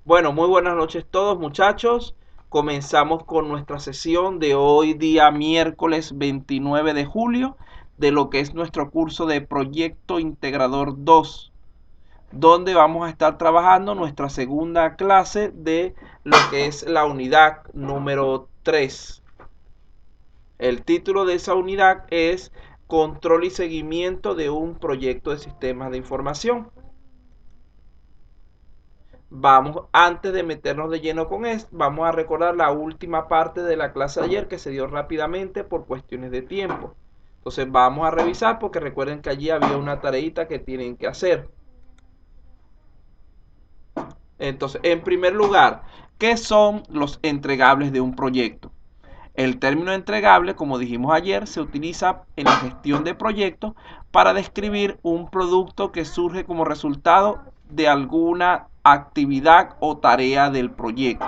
Bueno, muy buenas noches todos muchachos. Comenzamos con nuestra sesión de hoy día miércoles 29 de julio de lo que es nuestro curso de Proyecto Integrador 2, donde vamos a estar trabajando nuestra segunda clase de lo que es la unidad número 3. El título de esa unidad es Control y seguimiento de un proyecto de sistemas de información. Antes de meternos de lleno con esto, vamos a recordar la última parte de la clase de ayer que se dio rápidamente por cuestiones de tiempo. Entonces vamos a revisar porque recuerden que allí había una tareita que tienen que hacer. Entonces, en primer lugar, ¿qué son los entregables de un proyecto? El término entregable, como dijimos ayer, se utiliza en la gestión de proyectos para describir un producto que surge como resultado de alguna actividad o tarea del proyecto,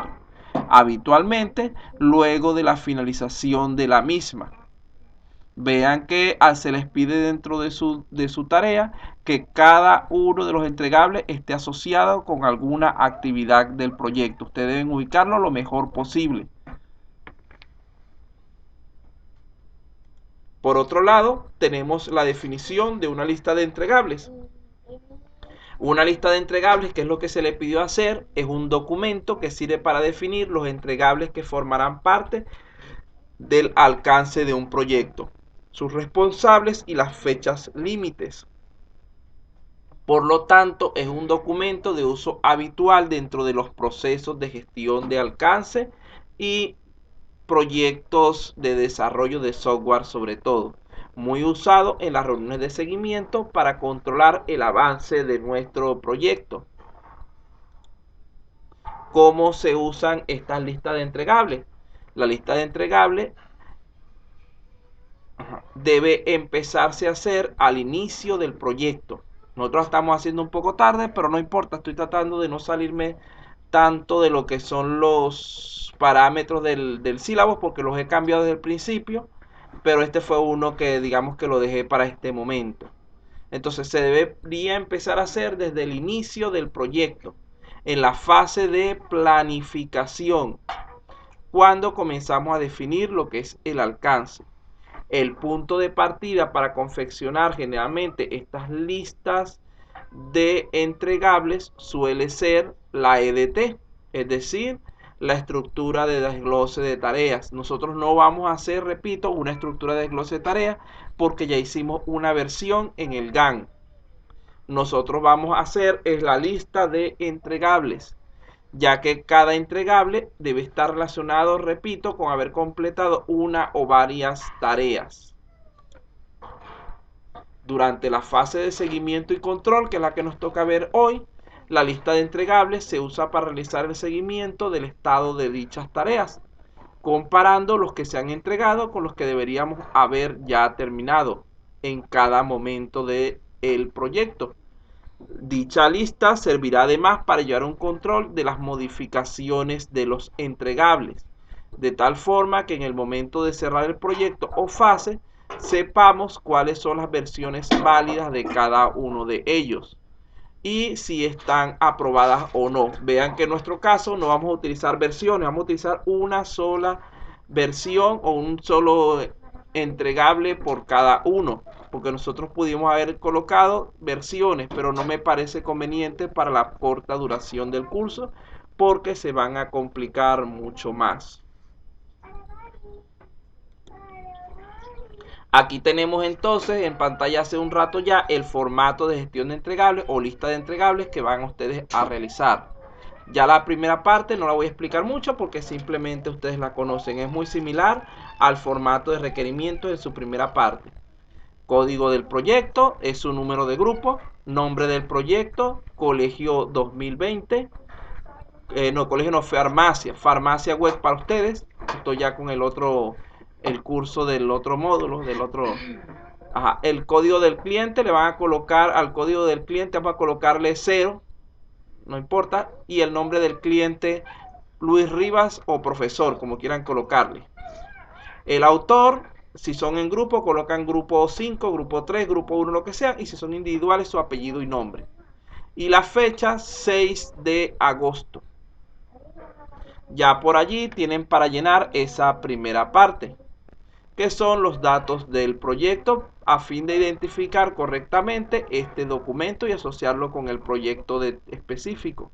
habitualmente luego de la finalización de la misma. Vean que se les pide dentro de su tarea que cada uno de los entregables esté asociado con alguna actividad del proyecto. Ustedes deben ubicarlo lo mejor posible. Por otro lado, tenemos la definición de una lista de entregables. Una lista de entregables, que es lo que se le pidió hacer, es un documento que sirve para definir los entregables que formarán parte del alcance de un proyecto, sus responsables y las fechas límites. Por lo tanto, es un documento de uso habitual dentro de los procesos de gestión de alcance y proyectos de desarrollo de software, sobre todo muy usado en las reuniones de seguimiento para controlar el avance de nuestro proyecto. ¿Cómo se usan estas listas de entregables? La lista de entregables debe empezarse a hacer al inicio del proyecto. Nosotros estamos haciendo un poco tarde, pero no importa, estoy tratando de no salirme tanto de lo que son los parámetros del sílabo porque los he cambiado desde el principio, pero este fue uno que digamos que lo dejé para este momento. Entonces se debería empezar a hacer desde el inicio del proyecto, en la fase de planificación, cuando comenzamos a definir lo que es el alcance. El punto de partida para confeccionar generalmente estas listas de entregables suele ser la EDT, es decir, la estructura de desglose de tareas. Nosotros no vamos a hacer, repito, una estructura de desglose de tareas porque ya hicimos una versión en el GAN. Nosotros vamos a hacer es la lista de entregables, ya que cada entregable debe estar relacionado, repito, con haber completado una o varias tareas. Durante la fase de seguimiento y control, que es la que nos toca ver hoy, la lista de entregables se usa para realizar el seguimiento del estado de dichas tareas, comparando los que se han entregado con los que deberíamos haber ya terminado en cada momento del proyecto. Dicha lista servirá además para llevar un control de las modificaciones de los entregables, de tal forma que en el momento de cerrar el proyecto o fase sepamos cuáles son las versiones válidas de cada uno de ellos y si están aprobadas o no. Vean que en nuestro caso no vamos a utilizar versiones, vamos a utilizar una sola versión o un solo entregable por cada uno, porque nosotros pudimos haber colocado versiones, pero no me parece conveniente para la corta duración del curso porque se van a complicar mucho más. Aquí tenemos entonces en pantalla hace un rato ya el formato de gestión de entregables o lista de entregables que van ustedes a realizar. Ya la primera parte no la voy a explicar mucho porque simplemente ustedes la conocen. Es muy similar al formato de requerimientos en su primera parte. Código del proyecto es su número de grupo, nombre del proyecto, colegio 2020. No, colegio no, farmacia web para ustedes. Estoy ya con el curso del otro módulo, del otro. Ajá, el código del cliente le van a colocar al código del cliente, vamos a colocarle 0, no importa, y el nombre del cliente Luis Rivas o profesor, como quieran colocarle. El autor, si son en grupo, colocan grupo 5, grupo 3, grupo 1, lo que sea, y si son individuales, su apellido y nombre. Y la fecha 6 de agosto. Ya por allí tienen para llenar esa primera parte, que son los datos del proyecto a fin de identificar correctamente este documento y asociarlo con el proyecto específico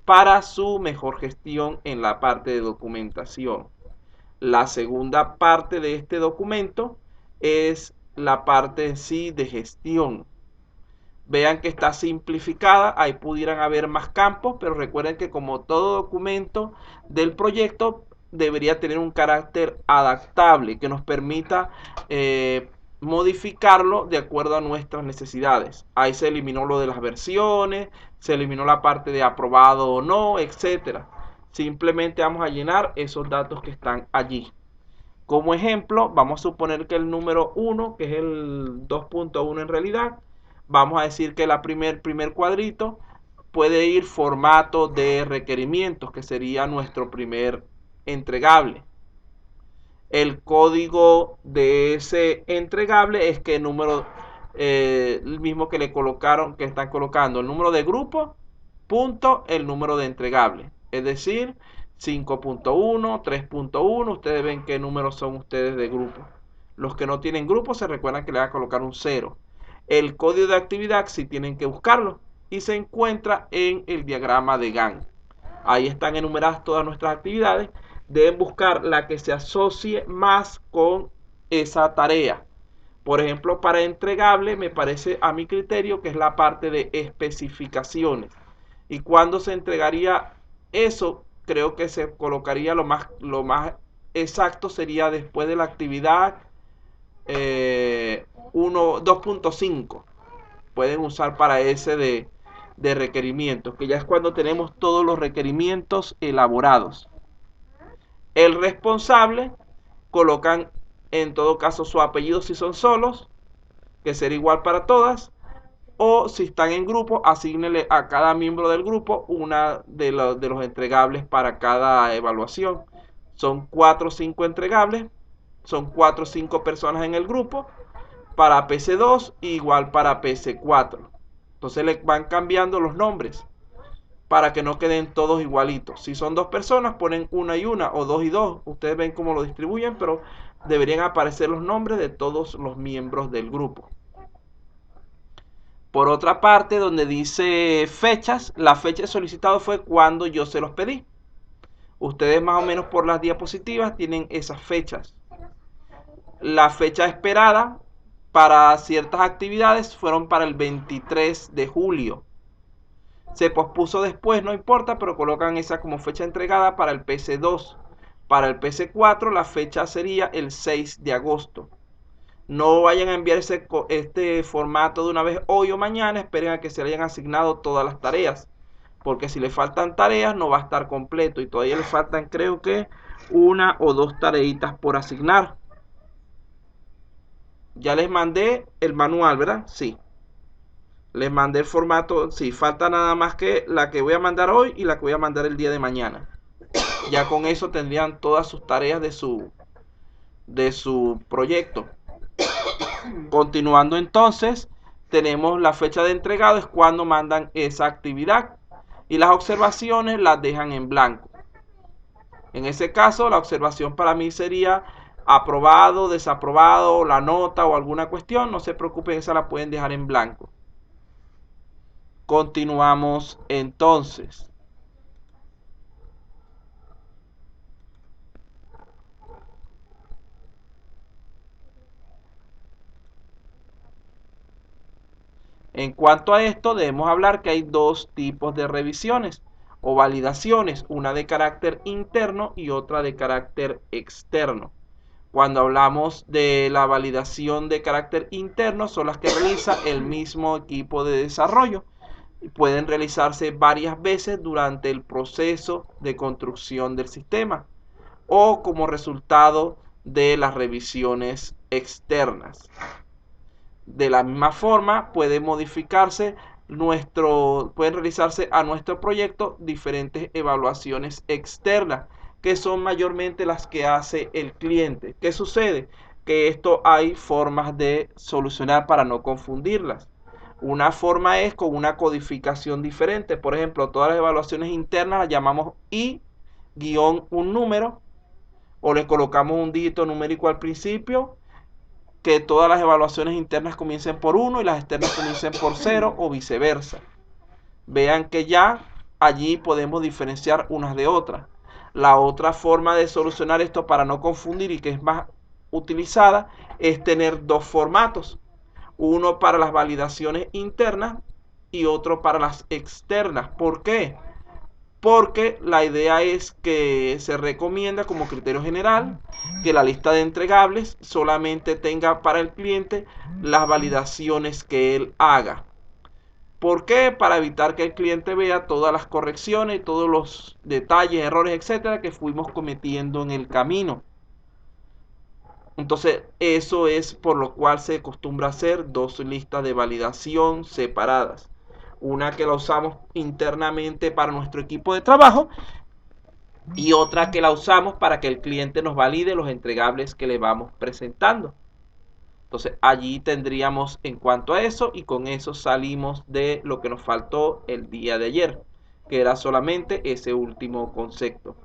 para su mejor gestión en la parte de documentación. La segunda parte de este documento es la parte en sí de gestión. Vean que está simplificada, ahí pudieran haber más campos, pero recuerden que como todo documento del proyecto debería tener un carácter adaptable que nos permita modificarlo de acuerdo a nuestras necesidades. Ahí se eliminó lo de las versiones, se eliminó la parte de aprobado o no, etcétera. Simplemente vamos a llenar esos datos que están allí. Como ejemplo, vamos a suponer que el número 1, que es el 2.1 en realidad, vamos a decir que el primer cuadrito puede ir formato de requerimientos, que sería nuestro primer entregable. El código de ese entregable es que el número, el mismo que le colocaron, que están colocando, el número de grupo, punto, el número de entregable. Es decir, 5.1, 3.1, ustedes ven qué números son ustedes de grupo. Los que no tienen grupo se recuerdan que le va a colocar un 0. El código de actividad sí tienen que buscarlo y se encuentra en el diagrama de Gantt. Ahí están enumeradas todas nuestras actividades. Deben buscar la que se asocie más con esa tarea. Por ejemplo, para entregable me parece a mi criterio que es la parte de especificaciones. ¿Y cuándo se entregaría eso? Creo que se colocaría lo más exacto sería después de la actividad 2.5. Pueden usar para ese de requerimientos, que ya es cuando tenemos todos los requerimientos elaborados. El responsable colocan en todo caso su apellido si son solos, que será igual para todas, o si están en grupo, asígnele a cada miembro del grupo una de los entregables para cada evaluación. Son 4 o 5 entregables, son 4 o 5 personas en el grupo, para PC2 igual para PC4. Entonces le van cambiando los nombres para que no queden todos igualitos. Si son dos personas, ponen una y una o dos y dos. Ustedes ven cómo lo distribuyen, pero deberían aparecer los nombres de todos los miembros del grupo. Por otra parte, donde dice fechas, la fecha de solicitado fue cuando yo se los pedí. Ustedes más o menos por las diapositivas tienen esas fechas. La fecha esperada para ciertas actividades fueron para el 23 de julio. Se pospuso después, no importa, pero colocan esa como fecha entregada para el PC2. Para el PC4 la fecha sería el 6 de agosto. No vayan a enviar este formato de una vez hoy o mañana, esperen a que se le hayan asignado todas las tareas. Porque si le faltan tareas no va a estar completo y todavía le faltan creo que una o dos tareitas por asignar. Ya les mandé el manual, ¿verdad? Sí. Les mandé el formato, sí, falta nada más que la que voy a mandar hoy y la que voy a mandar el día de mañana. Ya con eso tendrían todas sus tareas de su proyecto. Continuando entonces, tenemos la fecha de entregado, es cuando mandan esa actividad. Y las observaciones las dejan en blanco. En ese caso, la observación para mí sería aprobado, desaprobado, la nota o alguna cuestión. No se preocupen, esa la pueden dejar en blanco. Continuamos entonces. En cuanto a esto, debemos hablar que hay dos tipos de revisiones o validaciones, una de carácter interno y otra de carácter externo. Cuando hablamos de la validación de carácter interno, son las que realiza el mismo equipo de desarrollo. Pueden realizarse varias veces durante el proceso de construcción del sistema o como resultado de las revisiones externas. De la misma forma, pueden realizarse a nuestro proyecto diferentes evaluaciones externas, que son mayormente las que hace el cliente. ¿Qué sucede? Que esto hay formas de solucionar para no confundirlas. Una forma es con una codificación diferente. Por ejemplo, todas las evaluaciones internas las llamamos I guión un número, o le colocamos un dígito numérico al principio, que todas las evaluaciones internas comiencen por 1 y las externas comiencen por 0 o viceversa. Vean que ya allí podemos diferenciar unas de otras. La otra forma de solucionar esto para no confundir y que es más utilizada es tener dos formatos. Uno para las validaciones internas y otro para las externas. ¿Por qué? Porque la idea es que se recomienda como criterio general que la lista de entregables solamente tenga para el cliente las validaciones que él haga. ¿Por qué? Para evitar que el cliente vea todas las correcciones, todos los detalles, errores, etcétera, que fuimos cometiendo en el camino. Entonces, eso es por lo cual se acostumbra a hacer dos listas de validación separadas. Una que la usamos internamente para nuestro equipo de trabajo y otra que la usamos para que el cliente nos valide los entregables que le vamos presentando. Entonces allí tendríamos en cuanto a eso, y con eso salimos de lo que nos faltó el día de ayer, que era solamente ese último concepto.